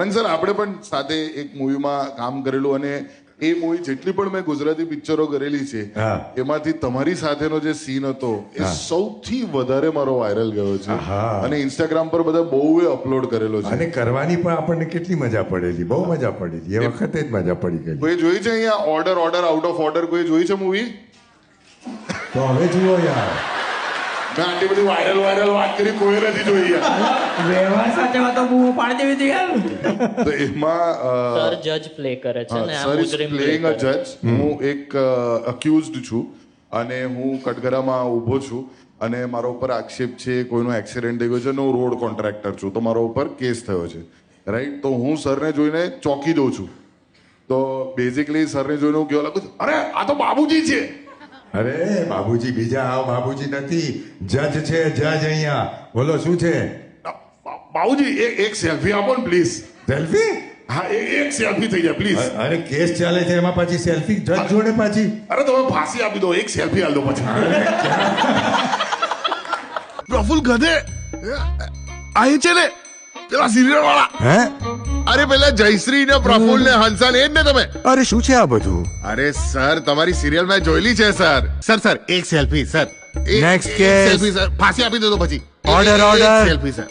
પણ સર આપણે પણ સાથે એક મૂવીમાં કામ કરેલું અને એ મૂવી જેટલી પણ મેં ગુજરાતી પિક્ચરો કરેલી છે હા. એમાંથી તમારી સાથેનો જે સીન હતો એ સૌથી વધારે મારો વાયરલ ગયો છે હા. અને ઇન્સ્ટાગ્રામ પર બધા બહુ અપલોડ કરેલો છે. અને કરવાની પણ આપણને કેટલી મજા પડેલી, બહુ મજા પડી એ વખતે જ મજા પડી ગઈ. કોઈ જોઈ છે અહીંયા ઓર્ડર આઉટ ઓફ ઓર્ડર કોઈ જોઈ છે મૂવી? તો હવે જુઓ યાર, મેં આટલી બધી વાયરલ વાત કરી કોઈ નથી જોઈ યાર. વ્યવહાર સાથે તો બહુ પાડી દેવી હતી યાર. તો એમાં સર જજ પ્લે કરે છે ને આ સર ઇઝ મુજરિમ પ્લેઇંગ અ play કરે છે. જજ. હું એક અક્યુઝડ છું અને હું કટઘરામાં ઊભો છું અને મારા ઉપર આક્ષેપ છે કોઈનો એક્સિડન્ટ થઈ ગયો છે અને હું રોડ કોન્ટ્રાક્ટર છું તો મારા ઉપર કેસ થયો છે રાઈટ. તો હું સરને જોઈને ચોંકી દઉં છું. તો બેઝિકલી સરને જોઈને હું કહેવા લાગુ છું, અરે આ તો બાબુજી છે. અરે બાબુજી બીજા આવ બાબુજી નથી, જજ છે જજ. અહીંયા બોલો શું છે? બાબુજી એક સેલ્ફી આપો ને પ્લીઝ. સેલ્ફી? હા એક સેલ્ફી થઈ જાય પ્લીઝ. અરે કેસ ચાલે છે એમાં પાછી સેલ્ફી જજ જોડે પાછી? અરે તમે ફાંસી આપી દો, એક સેલ્ફી આલ દો પછી. પ્રફુલ ગધે આ છે ને પેલા સિરિયલ વાળા. હે? અરે પેલા જયશ્રી ને પ્રફુલ ને હંસા ને એ જ ને તમે? અરે શું છે આ બધું? અરે સર તમારી સિરિયલ મેં જોયેલી છે સર. સર એક selfie sir. Next case. Selfie sir, ફાંસી આપી દો તો પછી. Order. Selfie sir.